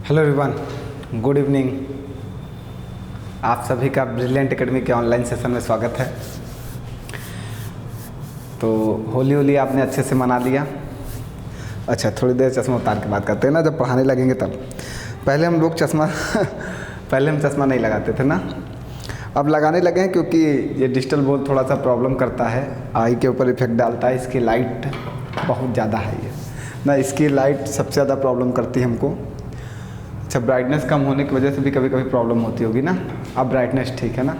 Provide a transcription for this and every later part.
Hello everyone, good evening. आप सभी का ब्रिलियंट एकेडमी के ऑनलाइन सेशन में स्वागत है। तो होली आपने अच्छे से मना लिया। अच्छा, थोड़ी देर चश्मा उतार के बात करते हैं ना, जब पढ़ाने लगेंगे तब। पहले हम लोग पहले हम चश्मा नहीं लगाते थे ना, अब लगाने लगे हैं क्योंकि ये डिजिटल बोर्ड थोड़ा सा प्रॉब्लम करता है, आई के ऊपर इफेक्ट डालता है। इसकी लाइट बहुत ज़्यादा है ये ना, इसकी लाइट सबसे ज़्यादा प्रॉब्लम करती है हमको। अच्छा, ब्राइटनेस कम होने की वजह से भी कभी कभी प्रॉब्लम होती होगी ना। अब ब्राइटनेस ठीक है ना।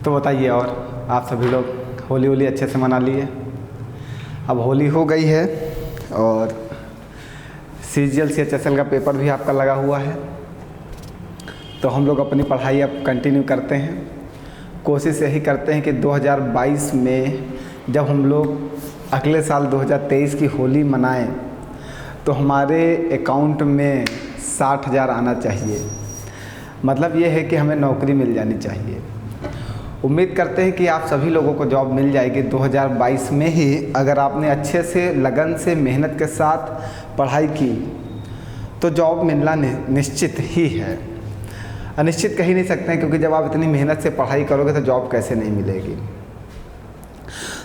तो बताइए, और आप सभी लोग होली अच्छे से मना लिए। अब होली हो गई है और CGL CHSL का पेपर भी आपका लगा हुआ है। तो हम लोग अपनी पढ़ाई अब कंटिन्यू करते हैं। कोशिश यही करते हैं कि 2022 में जब हम लोग अगले साल 2023 की होली मनाएं तो हमारे अकाउंट में 60,000 आना चाहिए। मतलब ये है कि हमें नौकरी मिल जानी चाहिए। उम्मीद करते हैं कि आप सभी लोगों को जॉब मिल जाएगी 2022 में ही, अगर आपने अच्छे से लगन से मेहनत के साथ पढ़ाई की तो जॉब मिलना निश्चित ही है। अनिश्चित कह ही नहीं सकते हैं, क्योंकि जब आप इतनी मेहनत से पढ़ाई करोगे तो जॉब कैसे नहीं मिलेगी।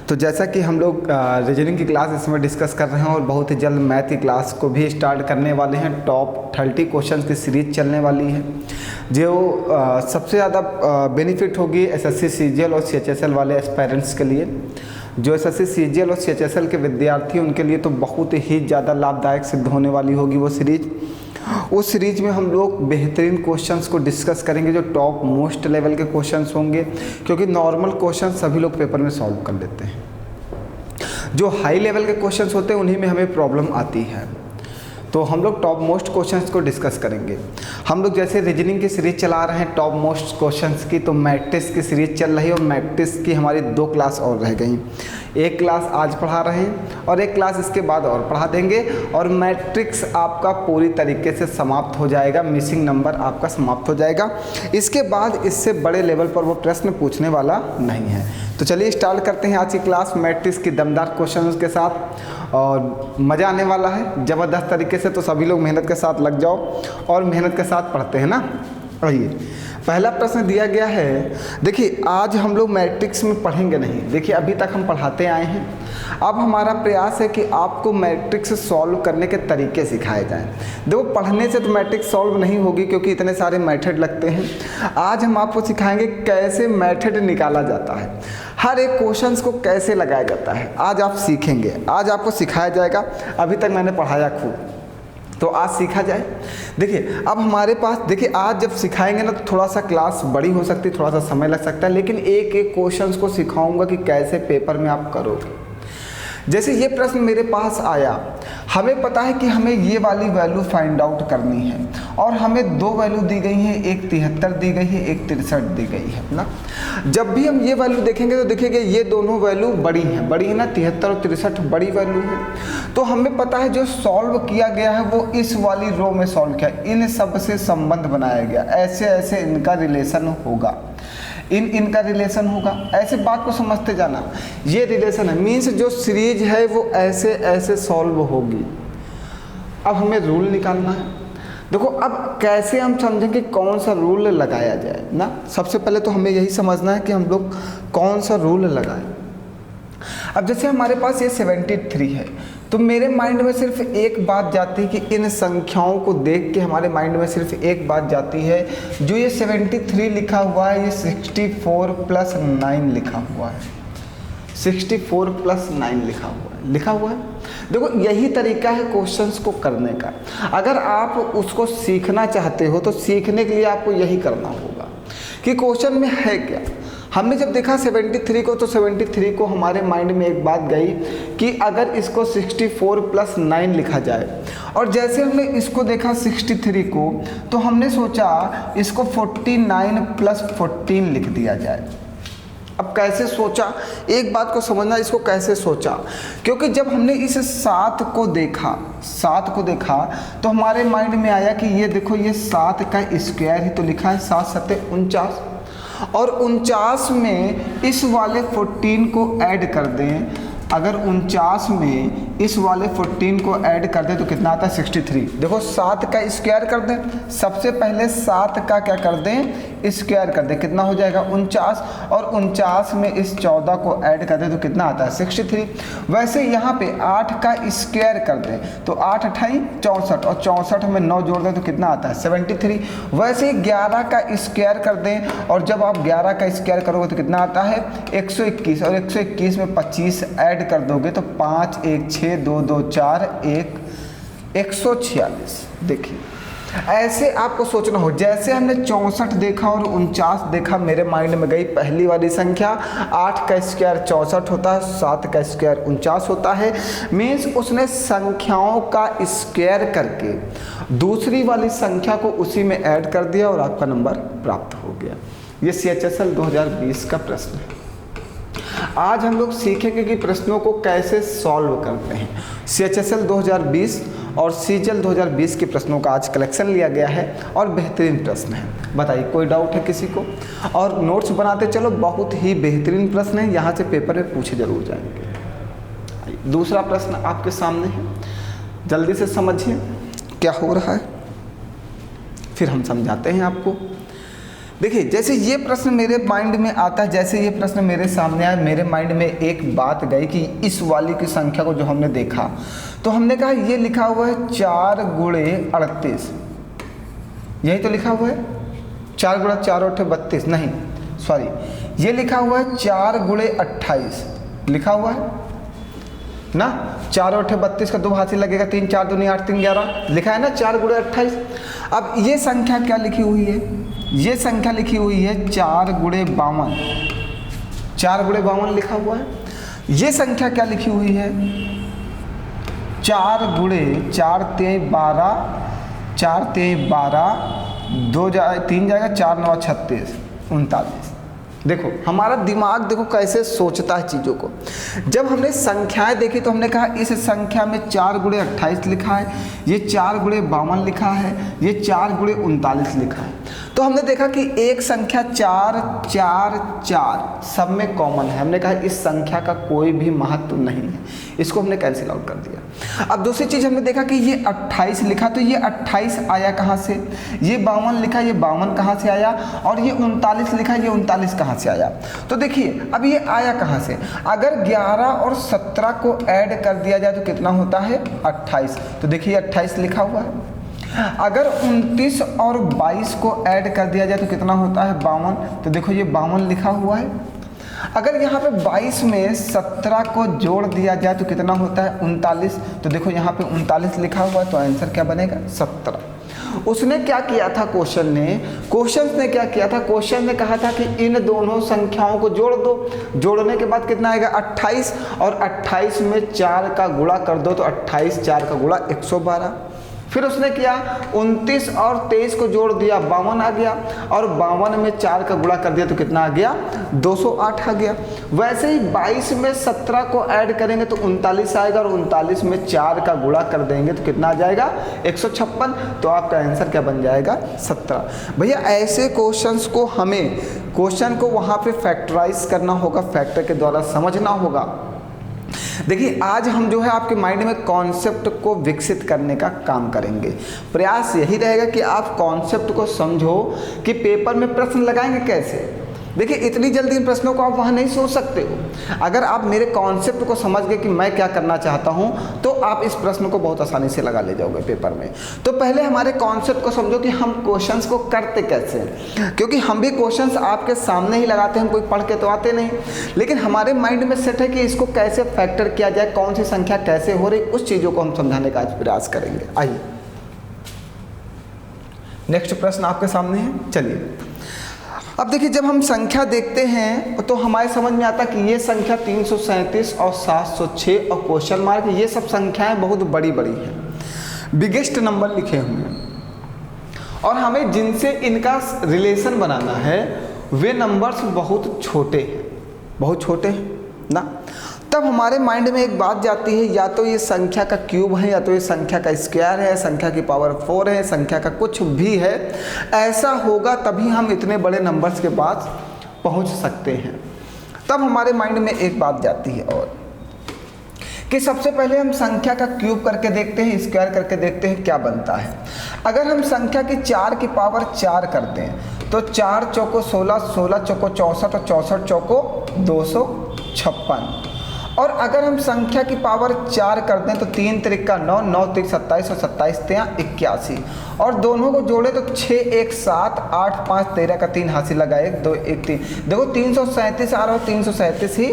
तो जैसा कि हम लोग रीजनिंग की क्लास इसमें डिस्कस कर रहे हैं और बहुत ही जल्द मैथ की क्लास को भी स्टार्ट करने वाले हैं। टॉप 30 क्वेश्चंस की सीरीज चलने वाली है, जो सबसे ज़्यादा बेनिफिट होगी SSC CGL और CHSL वाले एस्पायरेंट्स के लिए। जो SSC CGL और CHSL के विद्यार्थी उनके लिए तो बहुत ही ज़्यादा लाभदायक सिद्ध होने वाली होगी वो सीरीज। उस सीरीज में हम लोग बेहतरीन क्वेश्चंस को डिस्कस करेंगे, जो टॉप मोस्ट लेवल के क्वेश्चंस होंगे, क्योंकि नॉर्मल क्वेश्चंस सभी लोग पेपर में सॉल्व कर लेते हैं। जो हाई लेवल के क्वेश्चंस होते हैं उन्हीं में हमें प्रॉब्लम आती है। तो हम लोग टॉप मोस्ट क्वेश्चंस को डिस्कस करेंगे। हम लोग जैसे रीजनिंग की सीरीज चला रहे हैं टॉप मोस्ट क्वेश्चंस की, तो मैट्रिक्स की सीरीज चल रही है और मैट्रिक्स की हमारी 2 क्लास और रह गई। एक क्लास आज पढ़ा रहे हैं और एक क्लास इसके बाद और पढ़ा देंगे, और मैट्रिक्स आपका पूरी तरीके से समाप्त हो जाएगा। मिसिंग नंबर आपका समाप्त हो जाएगा। इसके बाद इससे बड़े लेवल पर वो प्रश्न पूछने वाला नहीं है। तो चलिए स्टार्ट करते हैं आज की क्लास मैट्रिक्स की दमदार क्वेश्चंस के साथ, और मज़ा आने वाला है ज़बरदस्त तरीके से। तो सभी लोग मेहनत के साथ लग जाओ और मेहनत के साथ पढ़ते हैं ना। आइए, पहला प्रश्न दिया गया है। देखिए, आज हम लोग मैट्रिक्स में पढ़ेंगे नहीं। देखिए, अभी तक हम पढ़ाते आए हैं। अब हमारा प्रयास है कि आपको मैट्रिक्स सॉल्व करने के तरीके सिखाए जाएं। देखो, पढ़ने से तो मैट्रिक्स सॉल्व नहीं होगी, क्योंकि इतने सारे मेथड लगते हैं। आज हम आपको सिखाएंगे कैसे मेथड निकाला जाता है, हर एक क्वेश्चंस को कैसे लगाया जाता है। आज आप सीखेंगे, आज आपको सिखाया जाएगा। अभी तक मैंने पढ़ाया खूब, तो आज सीखा जाए। देखिए, अब हमारे पास देखिए, आज जब सिखाएंगे ना तो थोड़ा सा क्लास बड़ी हो सकती है, थोड़ा सा समय लग सकता है, लेकिन एक एक क्वेश्चंस को सिखाऊंगा कि कैसे पेपर में आप करोगे। जैसे ये प्रश्न मेरे पास आया, हमें पता है कि हमें ये वाली वैल्यू फाइंड आउट करनी है, और हमें 2 वैल्यू दी गई हैं, एक 73 दी गई है, एक 63 दी गई है ना। जब भी हम ये वैल्यू देखेंगे तो देखेंगे ये दोनों वैल्यू बड़ी हैं ना, 73 और 63 बड़ी वैल्यू है। तो हमें पता है जो सॉल्व किया गया है वो इस वाली रो में सॉल्व किया, इन सब से संबंध बनाया गया, ऐसे ऐसे इनका रिलेशन होगा, इनका रिलेशन होगा। ऐसे बात को समझते जाना, ये रिलेशन है, मीन्स जो सीरीज है वो ऐसे ऐसे सॉल्व होगी। अब हमें रूल निकालना है। देखो, अब कैसे हम समझेंगे कौन सा रूल लगाया जाए ना। सबसे पहले तो हमें यही समझना है कि हम लोग कौन सा रूल लगाएं। अब जैसे हमारे पास ये 73 है, तो मेरे माइंड में सिर्फ एक बात जाती है कि इन संख्याओं को देख के हमारे माइंड में सिर्फ एक बात जाती है, जो ये 73 लिखा हुआ है ये 64 + 9 लिखा हुआ है, 64 + 9 लिखा हुआ है। देखो, यही तरीका है क्वेश्चंस को करने का। अगर आप उसको सीखना चाहते हो तो सीखने के लिए आपको यही करना होगा कि क्वेश्चन में है क्या। हमने जब देखा 73 को, तो 73 को हमारे माइंड में एक बात गई कि अगर इसको 64 + 9 लिखा जाए, और जैसे हमने इसको देखा 63 को, तो हमने सोचा इसको 49 + 14 लिख दिया जाए। अब कैसे सोचा, एक बात को समझना, इसको कैसे सोचा, क्योंकि जब हमने इस 7 को देखा तो हमारे माइंड में आया कि ये देखो, ये 7 का स्क्वायर ही तो लिखा है, 7 × 7 = 49, और 49 में इस वाले 14 को ऐड कर दें। अगर 49 में इस वाले 14 को ऐड कर दें तो कितना आता है 63। देखो 7 का स्क्वायर कर दें, सबसे पहले 7 का क्या कर दें स्क्वायर कर दें, कितना हो जाएगा 49, और 49 में इस 14 को ऐड कर दें तो कितना आता है 63। वैसे यहाँ पे 8 का स्क्वायर कर दें तो 8 अठाई 64, और 64 में 9 जोड़ दें तो कितना आता है 73। वैसे ही 11 का स्क्वायर कर दें, और जब आप 11 का स्क्वायर करोगे तो कितना आता है 121, और 121 में 25 ऐड कर दोगे तो 5 1 6 2 2 4 1 146। देखिए ऐसे आपको सोचना हो, जैसे हमने 64 देखा और 49 देखा, मेरे माइंड में गई पहली वाली संख्या, 8 का स्क्वायर 64 होता है, 7 का स्क्वायर 49 होता है, मीन्स उसने संख्याओं का स्क्वायर करके दूसरी वाली संख्या को उसी में ऐड कर दिया और आपका नंबर प्राप्त हो गया। ये CHSL 2020 का प्रश्न है। आज हम लोग सीखेंगे कि प्रश्नों को कैसे सॉल्व करते हैं। CHSL 2020 और CGL 2020 के प्रश्नों का आज कलेक्शन लिया गया है और बेहतरीन प्रश्न है। बताइए कोई डाउट है किसी को? और नोट्स बनाते चलो, बहुत ही बेहतरीन प्रश्न है, यहाँ से पेपर में पूछे जरूर जाएंगे। दूसरा प्रश्न आपके सामने है, जल्दी से समझिए क्या हो रहा है, फिर हम समझाते हैं आपको। देखिए जैसे ये प्रश्न मेरे माइंड में आता है, जैसे ये प्रश्न मेरे सामने आया, मेरे माइंड में एक बात गई कि इस वाली की संख्या को जो हमने देखा तो हमने कहा ये लिखा हुआ है 4 गुणे 38, यही तो लिखा हुआ है 4 गुणा 4 8 32, नहीं सॉरी, ये लिखा हुआ है 4 गुणे 28 लिखा हुआ है ना, 4 8 32 का 2 हाथ से लगेगा, 3 4 दूनी 8 3 11 लिखा है ना 4 गुणे 28। अब ये संख्या क्या लिखी हुई है, ये संख्या लिखी हुई है 4 गुणे 52, 4 गुणे 52 लिखा हुआ है। ये संख्या क्या लिखी हुई है 4 गुणे 4 3 12, 4 3 12, 2 3 जाएगा 4 9 36 39। देखो हमारा दिमाग देखो कैसे सोचता है चीज़ों को। जब हमने संख्याएं देखी तो हमने कहा इस संख्या में 4 गुणे 28 लिखा है, ये 4 गुणे 52 लिखा है, ये 4 गुणे 39 लिखा है। तो हमने देखा कि एक संख्या 4 4 4 सब में कॉमन है, हमने कहा इस संख्या का कोई भी महत्व नहीं है, इसको हमने कैंसिल आउट कर दिया। अब दूसरी चीज़ हमने देखा कि ये 28 लिखा, तो ये 28 आया कहाँ से, ये 52 लिखा, ये 52 कहाँ से आया, और ये 39 लिखा, ये 39 कहाँ से आया। तो देखिए अब ये आया कहाँ से, अगर 11 और 17 को ऐड कर दिया जाए तो कितना होता है 28, तो देखिए 28 लिखा हुआ है। अगर 29 और 22 को ऐड कर दिया जाए तो कितना होता है 52, तो देखो ये 52 लिखा हुआ है। अगर यहाँ पे 22 में 17 को जोड़ दिया जाए तो कितना होता है 39, तो देखो यहाँ पे 39 लिखा हुआ है, तो आंसर क्या बनेगा 17। उसने क्या किया था क्वेश्चन ने क्या किया था, क्वेश्चन ने कहा था कि इन दोनों संख्याओं को जोड़ दो, जोड़ने के बाद कितना आएगा 28, और 28 में 4 का गुणा कर दो तो 28 4 का गुणा 112। फिर उसने किया 29 और 23 को जोड़ दिया 52 आ गया, और 52 में 4 का गुणा कर दिया तो कितना आ गया 208 आ गया। वैसे ही 22 में 17 को ऐड करेंगे तो 39 आएगा, और 39 में 4 का गुणा कर देंगे तो कितना आ जाएगा 156, तो आपका आंसर क्या बन जाएगा 17। भैया ऐसे क्वेश्चंस को हमें क्वेश्चन को वहाँ पे फैक्टराइज करना होगा, फैक्टर के द्वारा समझना होगा। देखिए आज हम जो है आपके माइंड में कॉन्सेप्ट को विकसित करने का काम करेंगे। प्रयास यही रहेगा कि आप कॉन्सेप्ट को समझो कि पेपर में प्रश्न लगाएंगे कैसे। देखिए इतनी जल्दी इन प्रश्नों को आप वहाँ नहीं सोच सकते हो। अगर आप मेरे कॉन्सेप्ट को समझ गए कि मैं क्या करना चाहता हूँ, तो आप इस प्रश्न को बहुत आसानी से लगा ले जाओगे पेपर में। तो पहले हमारे कॉन्सेप्ट को समझो कि हम क्वेश्चंस को करते कैसे हैं, क्योंकि हम भी क्वेश्चंस आपके सामने ही लगाते हैं, हम कोई पढ़ के तो आते नहीं, लेकिन हमारे माइंड में सेट है कि इसको कैसे फैक्टर किया जाए, कौन सी संख्या कैसे हो रही, उस चीज़ों को हम समझाने का आज प्रयास करेंगे। आइए नेक्स्ट प्रश्न आपके सामने है। चलिए अब देखिए जब हम संख्या देखते हैं तो हमारे समझ में आता है कि ये संख्या 337 और 706 और क्वेश्चन मार्क, ये सब संख्याएं बहुत बड़ी बड़ी हैं, बिगेस्ट नंबर लिखे हुए हैं, और हमें जिनसे इनका रिलेशन बनाना है वे नंबर्स बहुत छोटे हैं ना। तब हमारे माइंड में एक बात जाती है, या तो ये संख्या का क्यूब है, या तो ये संख्या का स्क्वायर है, संख्या की पावर 4 है, संख्या का कुछ भी है। ऐसा होगा तभी हम इतने बड़े नंबर्स के पास पहुंच सकते हैं। तब हमारे माइंड में एक बात जाती है और कि सबसे पहले हम संख्या का क्यूब करके देखते हैं, स्क्वायर करके देखते हैं क्या बनता है। अगर हम संख्या की 4 की पावर 4 करते हैं तो 4 चौको 16, 16 चौको 64 और 64 चौको 256। और अगर हम संख्या की पावर 4 कर दें तो 3 त्रिका 9, 9 त्रिक 27 और 27 तिया 81। और दोनों को जोड़े तो 6 1 7, 8 5 13 का 3 हासिल लगा 1 2 1 3। देखो 337 आ रहा है, 337 ही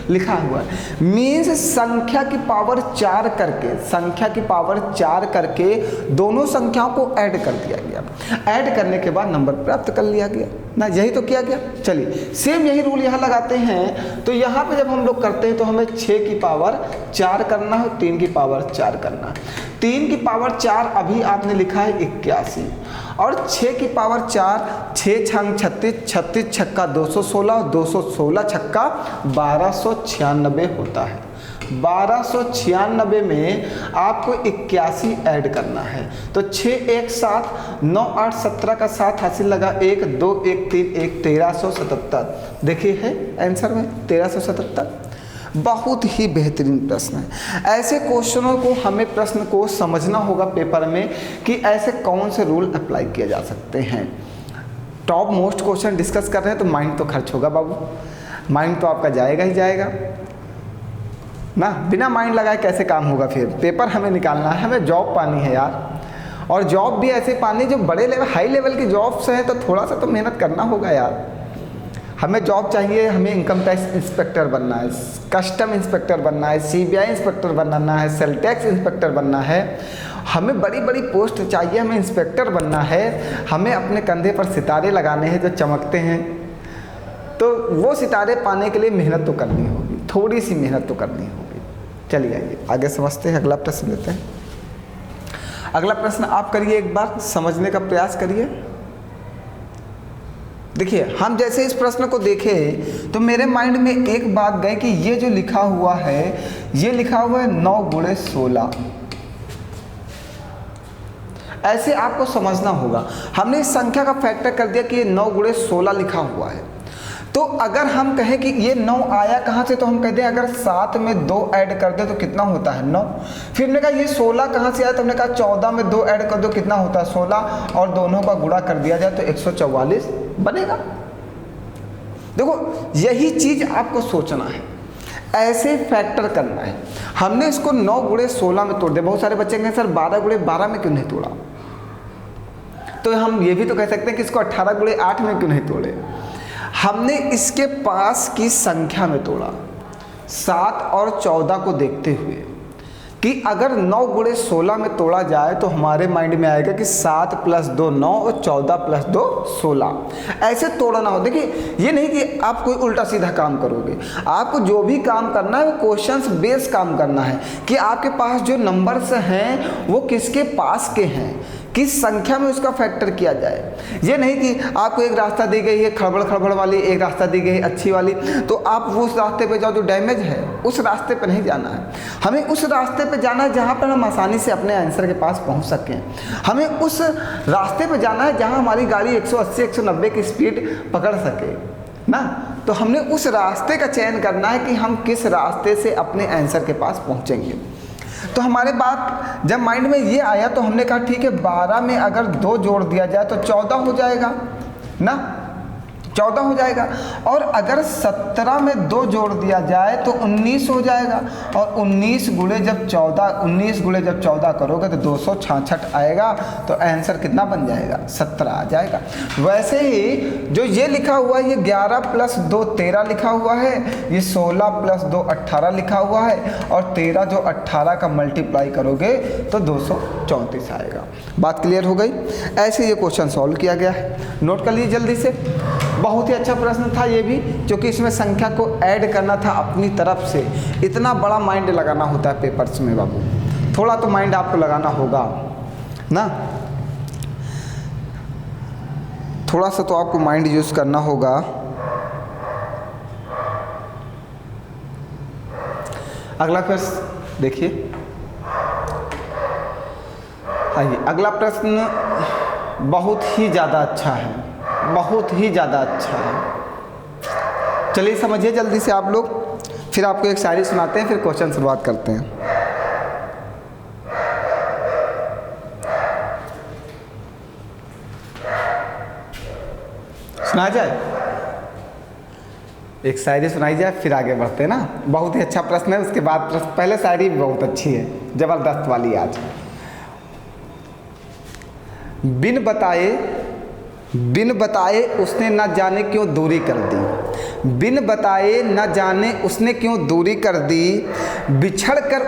लिखा हुआ है। मीन्स संख्या की पावर 4 करके, संख्या की पावर 4 करके दोनों संख्याओं को ऐड कर दिया गया। ऐड करने के बाद नंबर प्राप्त कर लिया गया ना, यही तो किया गया। चलिए सेम यही रूल यहाँ लगाते हैं। तो यहाँ पे जब हम लोग करते हैं तो हमें 6 की पावर 4 करना है, 3 की पावर 4 करना है। 3 की पावर 4 अभी आपने लिखा है 81 और 6 की पावर 4, 6 छंग 36, 36 छक्का 216, 216 छक्का 1296 होता है। 1296 में आपको 81 ऐड करना है। तो 6 1 7, 9 8 17 का 7 हासिल लगा 1 2 1 3 1 1377। देखिए है आंसर में 1377। बहुत ही बेहतरीन प्रश्न है। ऐसे क्वेश्चनों को हमें प्रश्न को समझना होगा पेपर में कि ऐसे कौन से रूल अप्लाई किए जा सकते हैं। टॉप मोस्ट क्वेश्चन डिस्कस कर रहे हैं तो माइंड तो खर्च होगा बाबू, माइंड तो आपका जाएगा ही जाएगा ना। बिना माइंड लगाए कैसे काम होगा? फिर पेपर हमें निकालना है, हमें जॉब पानी है यार। और जॉब भी ऐसे पानी जो बड़े लेवल हाई लेवल की जॉब्स हैं तो थोड़ा सा तो मेहनत करना होगा यार। हमें जॉब चाहिए, हमें इनकम टैक्स इंस्पेक्टर बनना है, कस्टम इंस्पेक्टर बनना है, CBI इंस्पेक्टर बनना है, सेल टैक्स इंस्पेक्टर बनना है। हमें बड़ी बड़ी पोस्ट चाहिए, हमें इंस्पेक्टर बनना है। हमें अपने कंधे पर सितारे लगाने हैं जो चमकते हैं। तो वो सितारे पाने के लिए मेहनत तो करनी होगी, थोड़ी सी मेहनत तो करनी होगी। चलिए आइए आगे समझते हैं, अगला प्रश्न लेते हैं। अगला प्रश्न आप करिए, एक बार समझने का प्रयास करिए। देखिए हम जैसे इस प्रश्न को देखें तो मेरे माइंड में एक बात गई कि ये जो लिखा हुआ है, ये लिखा हुआ है 9 गुणे 16। ऐसे आपको समझना होगा। हमने इस संख्या का फैक्टर कर दिया कि ये 9 गुणे 16 लिखा हुआ है। तो अगर हम कहें कि ये 9 आया कहाँ से, तो हम कहते हैं अगर 7 में 2 ऐड कर दे तो कितना होता है 9। फिर हमने कहा ये 16 कहाँ से आया, तो हमने कहा 14 में 2 ऐड कर दो कितना होता है 16, और दोनों का गुणा कर दिया जाए तो 144 बनेगा। देखो यही चीज आपको सोचना है, ऐसे फैक्टर करना है। हमने इसको 9 गुणे 16 में तोड़ दिया। बहुत सारे बच्चे कहें सर 12 गुणे 12 में क्यों नहीं तोड़ा? तो हम ये भी तो कह सकते हैं कि इसको 18 गुणे 8 में क्यों नहीं तोड़े। हमने इसके पास की संख्या में तोड़ा, 7 और 14 को देखते हुए कि अगर 9 गुणे 16 में तोड़ा जाए तो हमारे माइंड में आएगा कि 7 + 2 9 और 14 + 2 16। ऐसे तोड़ना हो। देखिए ये नहीं कि आप कोई उल्टा सीधा काम करोगे। आपको जो भी काम करना है वो क्वेश्चंस बेस काम करना है कि आपके पास जो नंबर्स हैं वो किसके पास के हैं, किस संख्या में उसका फैक्टर किया जाए। ये नहीं कि आपको एक रास्ता दी गई है खड़बड़ खड़बड़ वाली, एक रास्ता दी गई है अच्छी वाली, तो आप वो उस रास्ते पे जाओ जो डैमेज है। उस रास्ते पे नहीं जाना है, हमें उस रास्ते पे जाना है जहाँ पर हम आसानी से अपने आंसर के पास पहुँच सकें। हमें उस रास्ते पे जाना है जहाँ हमारी गाड़ी 180 190 की स्पीड पकड़ सके ना। तो हमने उस रास्ते का चयन करना है कि हम किस रास्ते से अपने आंसर के पास पहुँचेंगे। तो हमारे बात जब माइंड में ये आया तो हमने कहा ठीक है 12 में अगर 2 जोड़ दिया जाए तो 14 हो जाएगा ना, 14 हो जाएगा। और अगर 17 में 2 जोड़ दिया जाए तो 19 हो जाएगा। और 19 गुणे जब 14 करोगे तो 266 आएगा। तो आंसर कितना बन जाएगा 17 आ जाएगा। वैसे ही जो ये लिखा हुआ है ये 11 + 2 13 लिखा हुआ है, ये 16 + 2 18 लिखा हुआ है, और 13 जो 18 का मल्टीप्लाई करोगे तो 234 आएगा। बात क्लियर हो गई। ऐसे ये क्वेश्चन सॉल्व किया गया है, नोट कर लीजिए जल्दी से। बहुत ही अच्छा प्रश्न था ये भी, क्योंकि इसमें संख्या को ऐड करना था अपनी तरफ से। इतना बड़ा माइंड लगाना होता है पेपर्स में बाबू, थोड़ा तो माइंड आपको लगाना होगा ना, थोड़ा सा तो आपको माइंड यूज करना होगा। अगला प्रश्न देखिए, आइए अगला प्रश्न बहुत ही ज़्यादा अच्छा है, बहुत ही ज़्यादा अच्छा है। चलिए समझिए जल्दी से आप लोग। फिर आपको एक शायरी सुनाते हैं, फिर क्वेश्चन शुरुआत करते हैं। सुना जाए, एक शायरी सुनाई जाए, फिर आगे बढ़ते हैं ना। बहुत ही अच्छा प्रश्न है, उसके बाद प्रश्न, पहले शायरी भी बहुत अच्छी है, ज़बरदस्त वाली। आज बिन बताए उसने न जाने क्यों दूरी कर दी, बिन बताए न जाने उसने क्यों दूरी कर दी, बिछड़ कर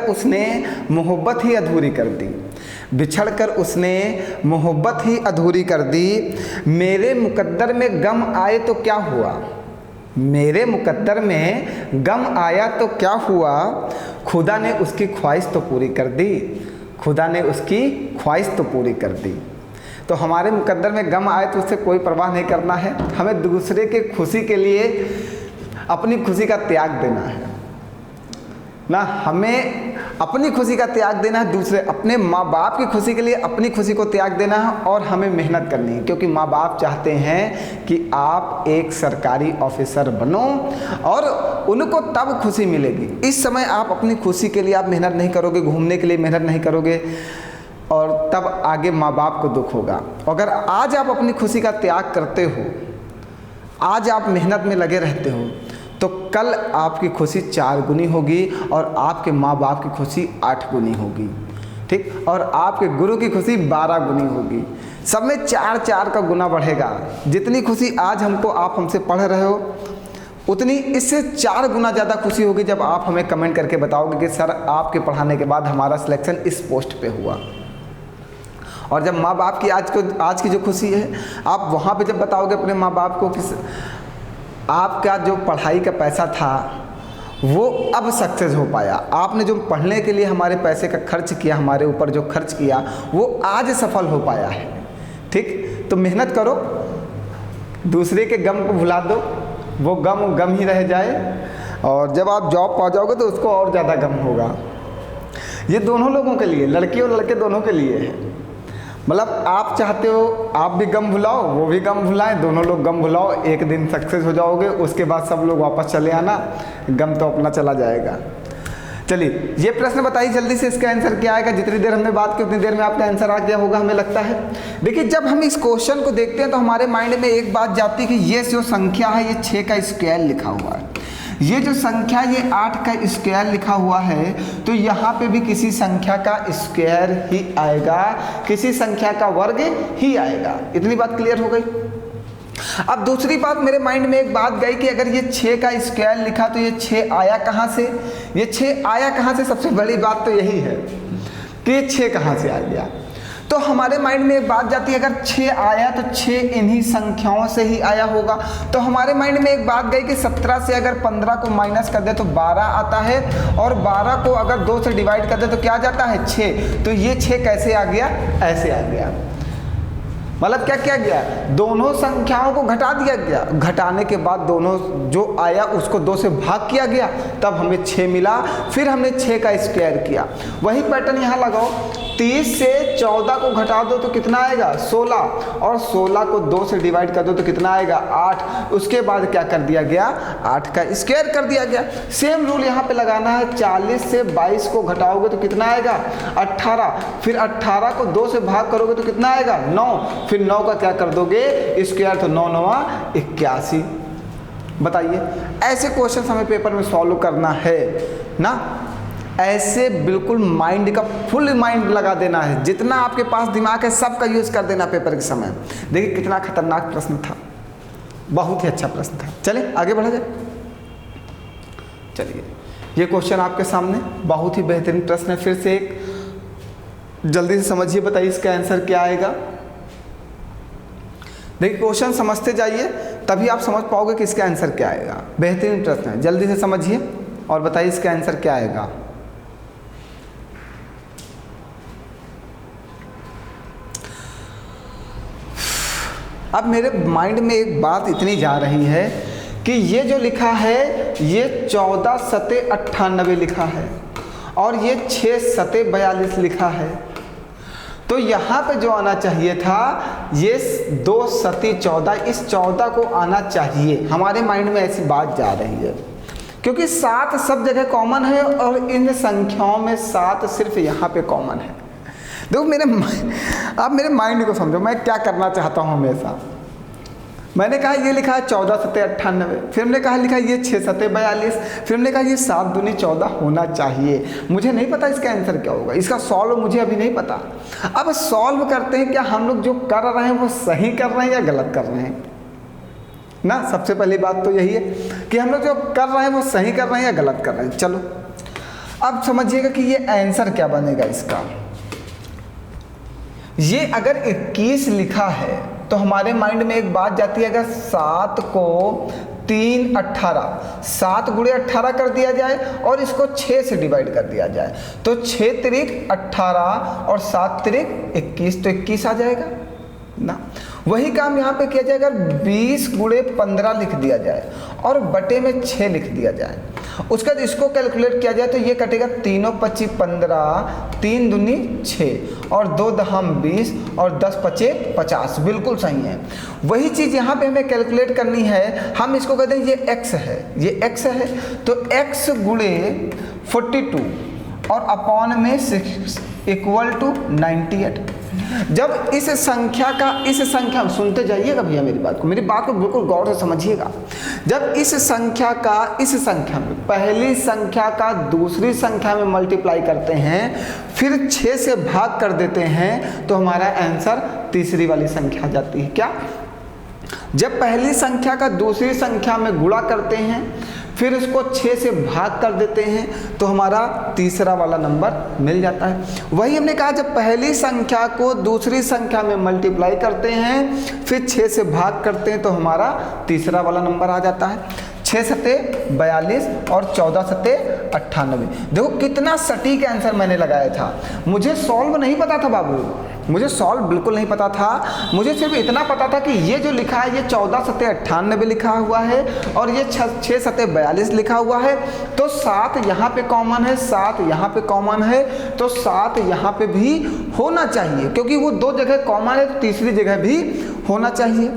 उसने मोहब्बत ही अधूरी कर दी, बिछड़ कर उसने मोहब्बत ही अधूरी कर दी। मेरे मुकद्दर में गम आए तो क्या हुआ, मेरे मुकद्दर में गम आया तो क्या हुआ, खुदा ने उसकी ख्वाहिश तो पूरी कर दी, खुदा ने उसकी ख्वाहिश तो पूरी कर दी। तो हमारे मुकद्दर में गम आए तो उससे कोई परवाह नहीं करना है, हमें दूसरे के खुशी के लिए अपनी खुशी का त्याग देना है ना, हमें अपनी खुशी का त्याग देना है, दूसरे अपने माँ बाप की खुशी के लिए अपनी खुशी को त्याग देना है, और हमें मेहनत करनी है, क्योंकि माँ बाप चाहते हैं कि आप एक सरकारी ऑफिसर बनो और उनको तब खुशी मिलेगी। इस समय आप अपनी खुशी के लिए आप मेहनत नहीं करोगे, घूमने के लिए मेहनत नहीं करोगे, और तब आगे माँ बाप को दुख होगा। अगर आज आप अपनी खुशी का त्याग करते हो, आज आप मेहनत में लगे रहते हो, तो कल आपकी खुशी 4 गुनी होगी और आपके माँ बाप की खुशी 8 गुनी होगी, ठीक, और आपके गुरु की खुशी 12 गुनी होगी। सब में 4-4 का गुना बढ़ेगा। जितनी खुशी आज आप हमसे पढ़ रहे हो, उतनी इससे 4 गुना ज़्यादा खुशी होगी जब आप हमें कमेंट करके बताओगे कि सर आपके पढ़ाने के बाद हमारा सिलेक्शन इस पोस्ट पे हुआ। और जब माँ बाप की आज की जो खुशी है, आप वहाँ पे जब बताओगे अपने माँ बाप को कि आपका जो पढ़ाई का पैसा था वो अब सक्सेस हो पाया, आपने जो पढ़ने के लिए हमारे पैसे का खर्च किया, हमारे ऊपर जो खर्च किया वो आज सफल हो पाया है, ठीक। तो मेहनत करो, दूसरे के गम को भुला दो, वो गम ही रह जाए, और जब आप जॉब पा जाओगे तो उसको और ज़्यादा गम होगा। ये दोनों लोगों के लिए, लड़की और लड़के दोनों के लिए है। मतलब आप चाहते हो आप भी गम भुलाओ, वो भी गम भुलाएं, दोनों लोग गम भुलाओ, एक दिन सक्सेस हो जाओगे, उसके बाद सब लोग वापस चले आना, गम तो अपना चला जाएगा। चलिए ये प्रश्न बताइए जल्दी से, इसका आंसर क्या आएगा। जितनी देर हमने बात की उतनी देर में आपका आंसर आ गया होगा हमें लगता है। देखिए जब हम इस क्वेश्चन को देखते हैं तो हमारे माइंड में एक बात जाती है कि ये जो संख्या है ये 6 का स्क्वायर लिखा हुआ है, ये जो संख्या ये 8 का स्क्वायर लिखा हुआ है, तो यहाँ पे भी किसी संख्या का स्क्वायर ही आएगा, किसी संख्या का वर्ग ही आएगा। इतनी बात क्लियर हो गई। अब दूसरी बात मेरे माइंड में एक बात गई कि अगर ये 6 का स्क्वायर लिखा तो ये 6 आया कहाँ से, ये 6 आया कहाँ से। सबसे बड़ी बात तो यही है कि ये 6 कहाँ से आ गया। तो हमारे माइंड में एक बात जाती है, अगर 6 आया तो 6 इन्हीं संख्याओं से ही आया होगा। तो हमारे माइंड में एक बात गई कि 17 से अगर 15 को माइनस कर दे तो 12 आता है, और 12 को अगर 2 से डिवाइड कर दे तो क्या जाता है 6। तो ये 6 कैसे आ गया, ऐसे आ गया। मतलब क्या किया गया, दोनों संख्याओं को घटा दिया गया, घटाने के बाद दोनों जो आया उसको 2 से भाग किया गया, तब हमें 6 मिला, फिर हमने 6 का स्क्वायर किया। वही पैटर्न यहाँ लगाओ, 30 से 14 को घटा दो तो कितना आएगा 16, और 16 को 2 से डिवाइड कर दो तो कितना आएगा 8। उसके बाद क्या कर दिया गया, 8 का स्क्वायर कर दिया गया। सेम रूल यहाँ पे लगाना है, 40 से 22 को घटाओगे तो कितना आएगा 18, फिर 18 को 2 से भाग करोगे तो कितना आएगा 9, फिर 9 का क्या कर दोगे स्क्वायर, तो 9 9 81। बताइए ऐसे क्वेश्चन हमें पेपर में सॉल्व करना है ना, ऐसे बिल्कुल माइंड का फुल माइंड लगा देना है, जितना आपके पास दिमाग है सबका यूज़ कर देना पेपर के समय। देखिए कितना खतरनाक प्रश्न था, बहुत ही अच्छा प्रश्न था। चलिए आगे बढ़ा जाए। चलिए ये क्वेश्चन आपके सामने बहुत ही बेहतरीन प्रश्न है, फिर से एक जल्दी से समझिए, बताइए इसका आंसर क्या आएगा। देखिए क्वेश्चन समझते जाइए तभी आप समझ पाओगे कि इसका आंसर क्या आएगा। बेहतरीन प्रश्न है, जल्दी से समझिए और बताइए इसका आंसर क्या आएगा। अब मेरे माइंड में एक बात इतनी जा रही है कि ये जो लिखा है ये 14 सते 98 लिखा है और ये 6 सते 42 लिखा है। तो यहाँ पे जो आना चाहिए था ये 2 सती 14, इस 14 को आना चाहिए। हमारे माइंड में ऐसी बात जा रही है क्योंकि 7 सब जगह कॉमन है और इन संख्याओं में 7 सिर्फ यहाँ पे कॉमन है। देखो आप मेरे माइंड को समझो, मैं क्या करना चाहता हूँ हमेशा। मैंने कहा ये लिखा है 14 सते 98, फिर हमने कहा लिखा है ये 6 सते 42, फिर हमने कहा ये 7 दूनी 14 होना चाहिए। मुझे नहीं पता इसका आंसर क्या होगा, इसका सॉल्व मुझे अभी नहीं पता। अब सॉल्व करते हैं, क्या हम लोग जो कर रहे हैं वो सही कर रहे हैं या गलत कर रहे हैं ना। सबसे पहली बात तो यही है कि हम लोग जो कर रहे हैं वो सही कर रहे हैं या गलत कर रहे हैं। चलो अब समझिएगा कि ये आंसर क्या बनेगा इसका। ये अगर 21 लिखा है तो हमारे माइंड में एक बात जाती है, अगर 7 को 3 18 7 गुणे 18 कर दिया जाए और इसको 6 से डिवाइड कर दिया जाए तो 6 तिरिक 18 और 7 तिरिक 21, तो 21 आ जाएगा ना। वही काम यहाँ पे किया जाए, अगर 20 गुणे 15 लिख दिया जाए और बटे में 6 लिख दिया जाए, उसके बाद इसको कैलकुलेट किया जाए तो ये कटेगा 3 25 15, 3 दूनी 6 और 2 दहम 20 और 10 पचे 50, बिल्कुल सही है। वही चीज़ यहाँ पे हमें कैलकुलेट करनी है। हम इसको कहते हैं ये x है, ये x है, तो x गुणे 42 और अपॉन में 6 इक्वल टू 98। जब इस संख्या का इस संख्या, सुनते जाइएगा भैया मेरी बात को बिल्कुल गौर से समझिएगा। जब इस संख्या का इस संख्या में पहली संख्या का दूसरी संख्या में मल्टीप्लाई करते हैं, फिर 6 से भाग कर देते हैं, तो हमारा आंसर तीसरी वाली संख्या आ जाती है। क्या? जब पहली संख्या का दूसरी संख्या में गुणा करते हैं, फिर इसको 6 से भाग कर देते हैं, तो हमारा तीसरा वाला नंबर मिल जाता है। वही हमने कहा, जब पहली संख्या को दूसरी संख्या में मल्टीप्लाई करते हैं, फिर 6 से भाग करते हैं, तो हमारा तीसरा वाला नंबर आ जाता है। 6 सते 42 और 14 सते 98। देखो कितना सटीक आंसर मैंने लगाया था। मुझे सॉल्व नहीं पता था बाबू, मुझे सॉल्व बिल्कुल नहीं पता था। मुझे सिर्फ इतना पता था कि ये जो लिखा है ये 14 सते 98 लिखा हुआ है और ये 6 सते 42 लिखा हुआ है, तो 7 यहाँ पे कॉमन है, 7 यहाँ पे कॉमन है, तो 7 यहाँ पे भी होना चाहिए, क्योंकि वो 2 जगह कॉमन है तो तीसरी जगह भी होना चाहिए।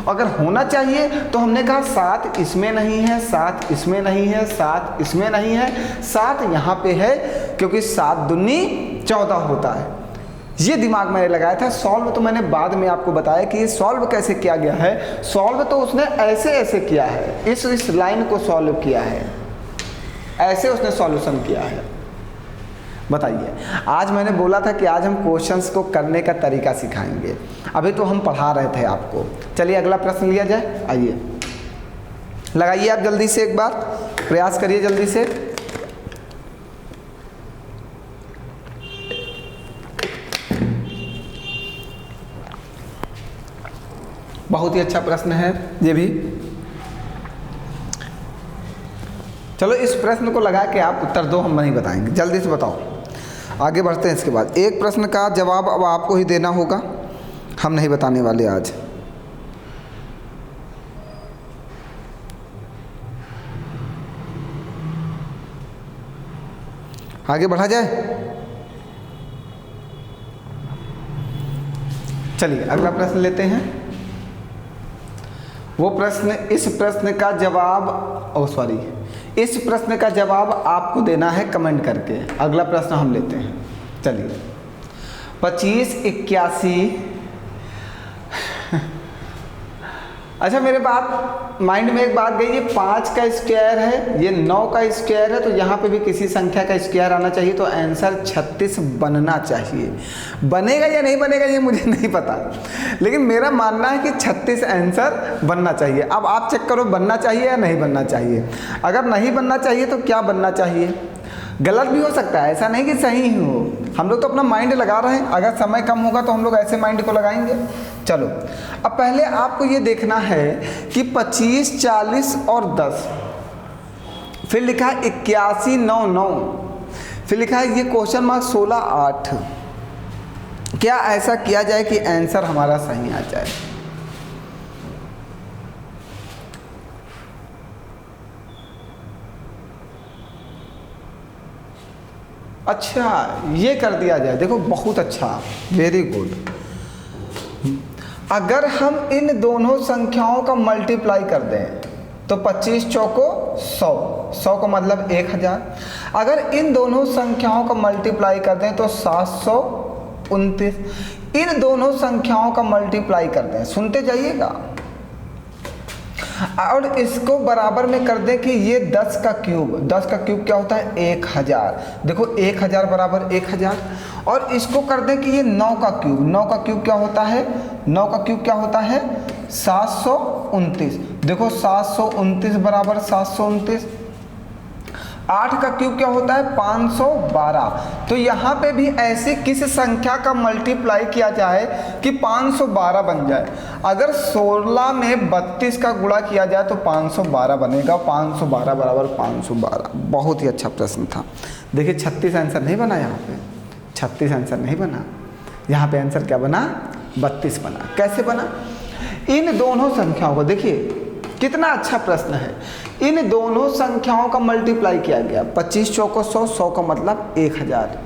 अगर होना चाहिए तो हमने कहा 7 इसमें नहीं है, 7 इसमें नहीं है, 7 इसमें नहीं है, 7 यहाँ पे है, क्योंकि 7 दूनी 14 होता है। ये दिमाग मैंने लगाया था। सॉल्व तो मैंने बाद में आपको बताया कि ये सॉल्व कैसे किया गया है। सॉल्व तो उसने ऐसे ऐसे किया है, इस लाइन को सॉल्व किया है, ऐसे उसने सॉल्यूशन किया है। बताइए, आज मैंने बोला था कि आज हम क्वेश्चंस को करने का तरीका सिखाएंगे, अभी तो हम पढ़ा रहे थे आपको। चलिए अगला प्रश्न लिया जाए। आइए लगाइए आप जल्दी से, एक बार प्रयास करिए जल्दी से। बहुत ही अच्छा प्रश्न है ये भी। चलो इस प्रश्न को लगा के आप उत्तर दो, हम नहीं बताएंगे, जल्दी से बताओ। आगे बढ़ते हैं। इसके बाद एक प्रश्न का जवाब अब आपको ही देना होगा, हम नहीं बताने वाले आज। आगे बढ़ा जाए। चलिए अगला प्रश्न लेते हैं। वो प्रश्न, इस प्रश्न का जवाब इस प्रश्न का जवाब आपको देना है कमेंट करके। अगला प्रश्न हम लेते हैं। चलिए 25 81। अच्छा, मेरे बात माइंड में एक बात गई, ये 5 का स्क्वायर है, ये 9 का स्क्वायर है, तो यहाँ पे भी किसी संख्या का स्क्वायर आना चाहिए, तो आंसर 36 बनना चाहिए। बनेगा या नहीं बनेगा ये मुझे नहीं पता, लेकिन मेरा मानना है कि 36 आंसर बनना चाहिए। अब आप चेक करो बनना चाहिए या नहीं बनना चाहिए। अगर नहीं बनना चाहिए तो क्या बनना चाहिए? गलत भी हो सकता है, ऐसा नहीं कि सही ही हो। हम लोग तो अपना माइंड लगा रहे हैं, अगर समय कम होगा तो हम लोग ऐसे माइंड को लगाएंगे। चलो अब पहले आपको ये देखना है कि 25 40 और 10, फिर लिखा है 81 9 9, फिर लिखा है ये क्वेश्चन मार्क 16 8। क्या ऐसा किया जाए कि आंसर हमारा सही आ जाए? अच्छा ये कर दिया जाए, देखो बहुत अच्छा, वेरी गुड। अगर हम इन दोनों संख्याओं का मल्टीप्लाई कर दें तो 25 चौको 100, 100 का मतलब 1000। अगर इन दोनों संख्याओं का मल्टीप्लाई कर दें तो 729। इन दोनों संख्याओं का मल्टीप्लाई कर दें, सुनते जाइएगा, और इसको बराबर में कर दें कि ये 10 का क्यूब, 10 का क्यूब क्या होता है 1000। देखो 1000 बराबर 1000, और इसको कर दें कि ये 9 का क्यूब, 9 का क्यूब क्या होता है, 9 का क्यूब क्या होता है 729। देखो 729 बराबर 729। 8 का क्यूब क्या होता है 512। तो यहाँ पे भी ऐसी किस संख्या का मल्टीप्लाई किया जाए कि 512 बन जाए। अगर 16 में 32 का गुणा किया जाए तो 512 बनेगा। 512 बराबर 512। बहुत ही अच्छा प्रश्न था। देखिए 36 आंसर नहीं बना, यहाँ पे 36 आंसर नहीं बना, यहाँ पे आंसर क्या बना 32 बना। कैसे बना, इन दोनों संख्याओं को देखिए कितना अच्छा प्रश्न है। इन दोनों संख्याओं का मल्टीप्लाई किया गया, 25 चौको 100, 100 का मतलब 1000,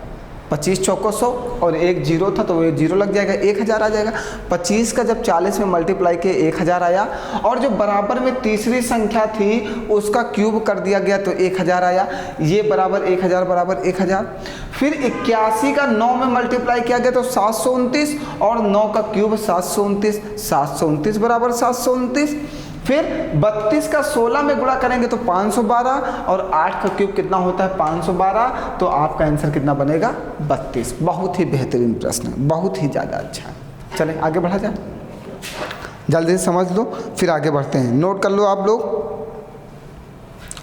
25 चौको 100 और एक जीरो था तो वो जीरो लग जाएगा, 1000 आ जाएगा। 25 का जब 40 में मल्टीप्लाई किए 1000 आया, और जो बराबर में तीसरी संख्या थी उसका क्यूब कर दिया गया तो 1000 आया। ये बराबर 1000 बराबर 1000। फिर 81 का 9 में मल्टीप्लाई किया गया तो 729, और 9 का क्यूब 729, 729 बराबर 729। फिर 32 का 16 में गुणा करेंगे तो 512, और 8 का क्यूब कितना होता है 512। तो आपका आंसर कितना बनेगा 32। बहुत ही बेहतरीन प्रश्न है, बहुत ही ज़्यादा अच्छा है। चलें आगे बढ़ा जाए, जल्दी से समझ लो फिर आगे बढ़ते हैं। नोट कर लो आप लोग,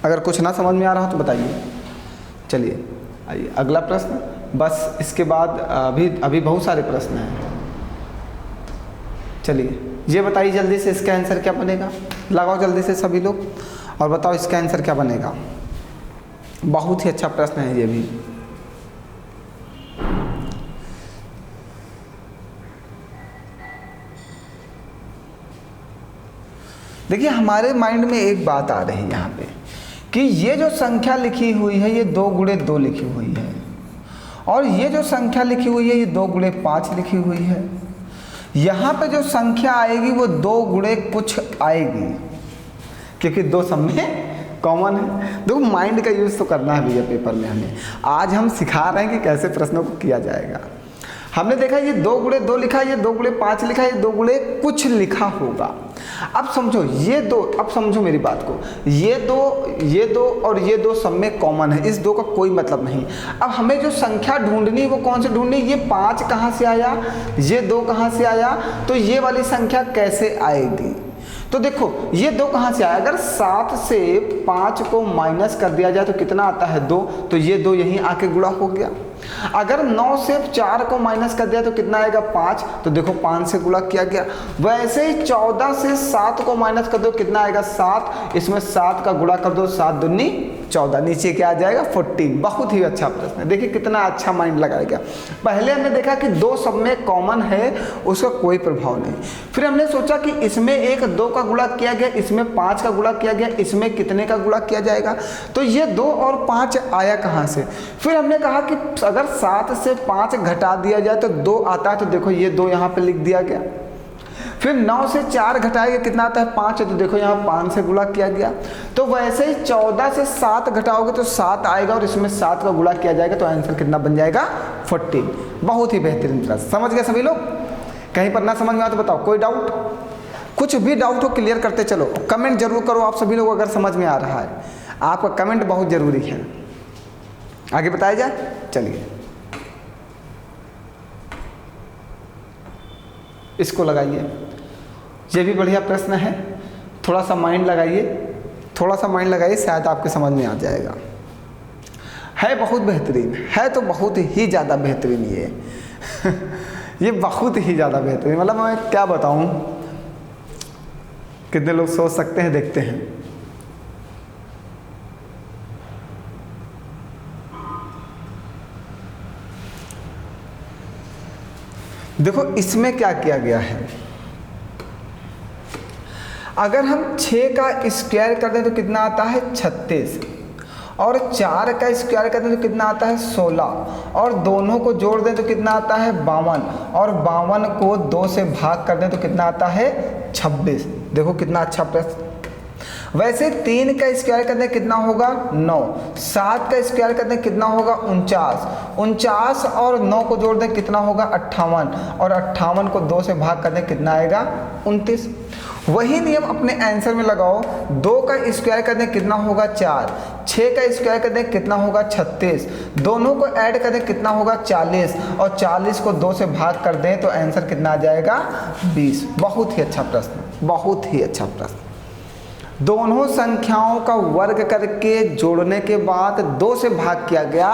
अगर कुछ ना समझ में आ रहा हो तो बताइए। चलिए आइए अगला प्रश्न, बस इसके बाद अभी बहुत सारे प्रश्न हैं। चलिए ये बताइए जल्दी से इसका आंसर क्या बनेगा, लगाओ जल्दी से सभी लोग और बताओ इसका आंसर क्या बनेगा। बहुत ही अच्छा प्रश्न है ये भी। देखिए हमारे माइंड में एक बात आ रही है यहाँ पे कि ये जो संख्या लिखी हुई है ये 2 गुणे 2 लिखी हुई है, और ये जो संख्या लिखी हुई है ये 2 गुणे 5 लिखी हुई है। यहाँ पे जो संख्या आएगी वो 2 गुणे कुछ आएगी, क्योंकि 2 सब में कॉमन है। देखो माइंड का यूज़ तो करना है भैया पेपर में हमें। आज हम सिखा रहे हैं कि कैसे प्रश्नों को किया जाएगा। हमने देखा ये 2 गुणे 2 लिखा है, ये 2 गुणे 5 लिखा है, ये 2 गुणे कुछ लिखा होगा। अब समझो ये 2, अब समझो मेरी बात को, ये दो और ये 2 सब में कॉमन है, इस 2 का कोई मतलब नहीं। अब हमें जो संख्या ढूंढनी वो कौन सी ढूंढनी, ये 5 कहाँ से आया, ये 2 कहाँ से आया, तो ये वाली संख्या कैसे आएगी। तो देखो ये 2 कहाँ से आया, अगर 7 से 5 को माइनस कर दिया जाए तो कितना आता है 2, तो ये 2 यहीं आके गुणा हो गया। अगर 9 से 4 को माइनस कर दिया तो कितना आएगा 5, तो देखो 5 से गुणा किया गया। वैसे ही 14 से 7 को माइनस कर दो कितना आएगा 7, इसमें 7 का गुणा कर दो, 7 दूनी 14, नीचे क्या आ जाएगा 14। बहुत ही अच्छा प्रश्न है, देखिए कितना अच्छा माइंड लगाया गया। पहले हमने देखा कि 2 सब में कॉमन है, उसका कोई प्रभाव नहीं। फिर हमने सोचा कि इसमें एक 2 का गुणा किया गया, इसमें 5 का गुणा किया गया, इसमें कितने का गुणा किया जाएगा, तो ये 2 और 5 आया कहाँ से। फिर हमने कहा कि अगर 7 से 5 घटा दिया जाए तो 2 आता है, तो देखो ये 2 यहाँ पे लिख दिया गया। फिर 9 से 4 घटाएंगे कितना आता है 5 है, तो देखो यहाँ 5 से गुणा किया गया। तो वैसे ही 14 से 7 घटाओगे तो 7 आएगा, और इसमें 7 का गुणा किया जाएगा तो आंसर कितना बन जाएगा 14। बहुत ही बेहतरीन प्रश्न, समझ गए सभी लोग। कहीं पर ना समझ में आए तो बताओ, कोई डाउट, कुछ भी डाउट हो क्लियर करते चलो। कमेंट जरूर करो आप सभी लोग अगर समझ में आ रहा है, आपका कमेंट बहुत जरूरी है। आगे बताया जाए, चलिए इसको लगाइए, ये भी बढ़िया प्रश्न है। थोड़ा सा माइंड लगाइए, थोड़ा सा माइंड लगाइए, शायद आपके समझ में आ जाएगा। है बहुत बेहतरीन, है तो बहुत ही ज़्यादा बेहतरीन ये ये बहुत ही ज़्यादा बेहतरीन, मतलब मैं क्या बताऊँ, कितने लोग सोच सकते हैं, देखते हैं। देखो इसमें क्या किया गया है, अगर हम 6 का स्क्वायर कर दें तो कितना आता है 36, और 4 का स्क्वायर कर दें तो कितना आता है 16, और दोनों को जोड़ दें तो कितना आता है 52, और 52 को 2 से भाग कर दें तो कितना आता है 26। देखो कितना अच्छा प्रश्न। वैसे 3 का स्क्वायर करते कितना होगा 9, 7 का स्क्वायर करते कितना होगा 49, 49 और 9 को जोड़ दें कितना होगा 58, और 58 को 2 से भाग कर दें कितना आएगा 29। वही नियम अपने आंसर में लगाओ। 2 का स्क्वायर कर दें कितना होगा 4, 6 का स्क्वायर कर दें कितना होगा 36, दोनों को ऐड कर दें कितना होगा 40, और 40 को 2 से भाग कर दें तो आंसर कितना आ जाएगा 20। बहुत ही अच्छा प्रश्न, बहुत ही अच्छा प्रश्न। दोनों संख्याओं का वर्ग करके जोड़ने के बाद 2 से भाग किया गया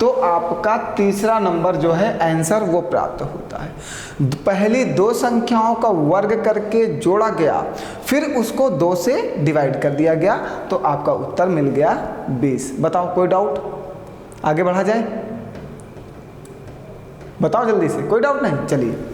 तो आपका तीसरा नंबर जो है आंसर वो प्राप्त होता है। पहली 2 संख्याओं का वर्ग करके जोड़ा गया, फिर उसको 2 से डिवाइड कर दिया गया तो आपका उत्तर मिल गया 20। बताओ कोई डाउट? आगे बढ़ा जाए, बताओ जल्दी से, कोई डाउट नहीं? चलिए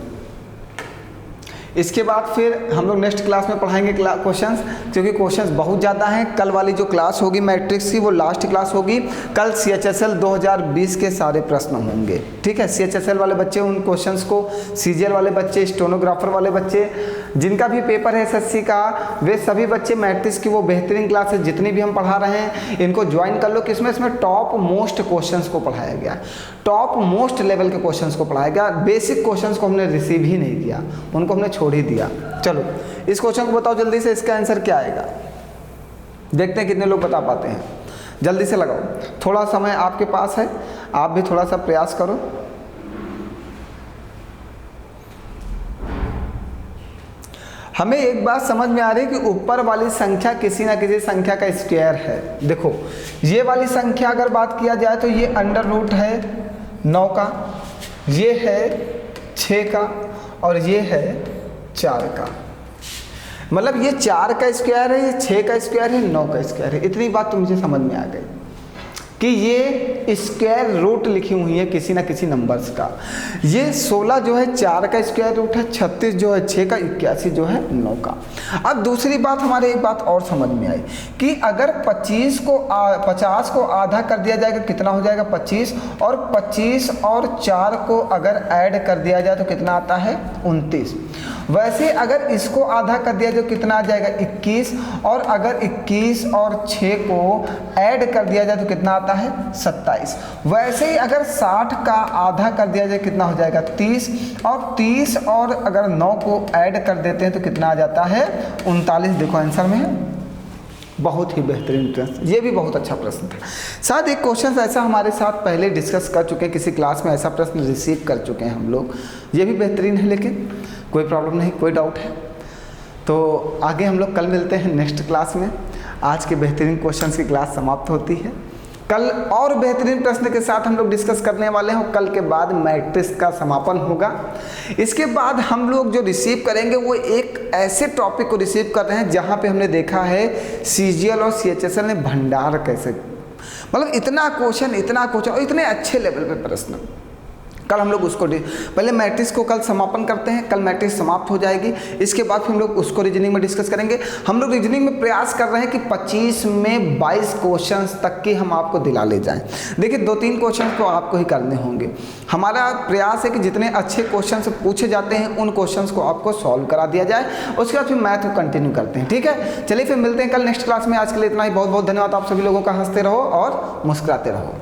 इसके बाद फिर हम लोग नेक्स्ट क्लास में पढ़ाएंगे क्वेश्चंस, क्योंकि क्वेश्चंस बहुत ज़्यादा हैं। कल वाली जो क्लास होगी मैट्रिक्स की वो लास्ट क्लास होगी। कल CHSL 2020 के सारे प्रश्न होंगे, ठीक है। CHSL वाले बच्चे उन क्वेश्चंस को, CGL वाले बच्चे, स्टेनोग्राफर वाले बच्चे, जिनका भी पेपर है SSC का, वे सभी बच्चे मैट्रिक्स की वो बेहतरीन क्लासेस जितनी भी हम पढ़ा रहे हैं इनको ज्वाइन कर लो। किसमें? इसमें टॉप मोस्ट क्वेश्चंस को पढ़ाया गया, टॉप मोस्ट लेवल के क्वेश्चंस को पढ़ाया गया। बेसिक क्वेश्चंस को हमने रिसीव ही नहीं किया, उनको हमने छोड़ ही दिया। चलो इस क्वेश्चन को बताओ जल्दी से, इसका आंसर क्या आएगा? देखते हैं कितने लोग बता पाते हैं। जल्दी से लगाओ, थोड़ा समय आपके पास है, आप भी थोड़ा सा प्रयास करो। हमें एक बात समझ में आ रही है कि ऊपर वाली संख्या किसी ना किसी संख्या का स्क्वायर है। देखो ये वाली संख्या अगर बात किया जाए तो ये अंडर रूट है 9 का, ये है 6 का, और ये है 4 का। मतलब ये 4 का स्क्वायर है, ये 6 का स्क्वायर है, 9 का स्क्वायर है। इतनी बात तो मुझे समझ में आ गई कि ये स्क्वायर रूट लिखी हुई है किसी ना किसी नंबर्स का। ये 16 जो है 4 का स्क्वायर रूट है, 36 जो है 6 का, 81 जो है 9 का। अब दूसरी बात हमारे एक बात और समझ में आई कि अगर 50 को आधा कर दिया जाएगा कितना हो जाएगा 25, और 25 और 4 को अगर ऐड कर दिया जाए तो कितना आता है 29। वैसे अगर इसको आधा कर दिया जाए तो कितना आ जाएगा 21, और अगर 21 और 6 को ऐड कर दिया जाए तो कितना आता है 27। वैसे ही अगर 60 का आधा कर दिया जाए कितना हो जाएगा 30, और 30 और अगर 9 को ऐड कर देते हैं तो कितना आ जाता है 39। देखो आंसर में है। बहुत ही बेहतरीन प्रश्न, ये भी बहुत अच्छा प्रश्न था। शायद एक क्वेश्चन ऐसा हमारे साथ पहले डिस्कस कर चुके हैं, किसी क्लास में ऐसा प्रश्न रिसीव कर चुके हैं हम लोग, ये भी बेहतरीन है। लेकिन कोई प्रॉब्लम नहीं, कोई डाउट है तो आगे हम लोग कल मिलते हैं नेक्स्ट क्लास में। आज के बेहतरीन क्वेश्चंस की क्लास समाप्त होती है। कल और बेहतरीन प्रश्न के साथ हम लोग डिस्कस करने वाले हैं। कल के बाद मैट्रिक्स का समापन होगा। इसके बाद हम लोग जो रिसीव करेंगे वो एक ऐसे टॉपिक को रिसीव कर रहे हैं जहां पे हमने देखा है CGL और CHSL ने भंडार कैसे, मतलब इतना क्वेश्चन और इतने अच्छे लेवल पे प्रश्न। कल हम लोग उसको पहले मैट्रिक्स को कल समापन करते हैं। कल मैट्रिक्स समाप्त हो जाएगी, इसके बाद फिर हम लोग उसको रीजनिंग में डिस्कस करेंगे। हम लोग रीजनिंग में प्रयास कर रहे हैं कि 25 में 22 क्वेश्चंस तक के हम आपको दिला ले जाएं। देखिए 2-3 क्वेश्चन तो आपको ही करने होंगे। हमारा प्रयास है कि जितने अच्छे क्वेश्चन पूछे जाते हैं उन क्वेश्चन को आपको सॉल्व करा दिया जाए, उसके बाद फिर मैथ को कंटिन्यू करते हैं। ठीक है, चलिए फिर मिलते हैं कल नेक्स्ट क्लास में। आज के लिए इतना ही, बहुत बहुत धन्यवाद आप सभी लोगों का। हंसते रहो और मुस्कुराते रहो।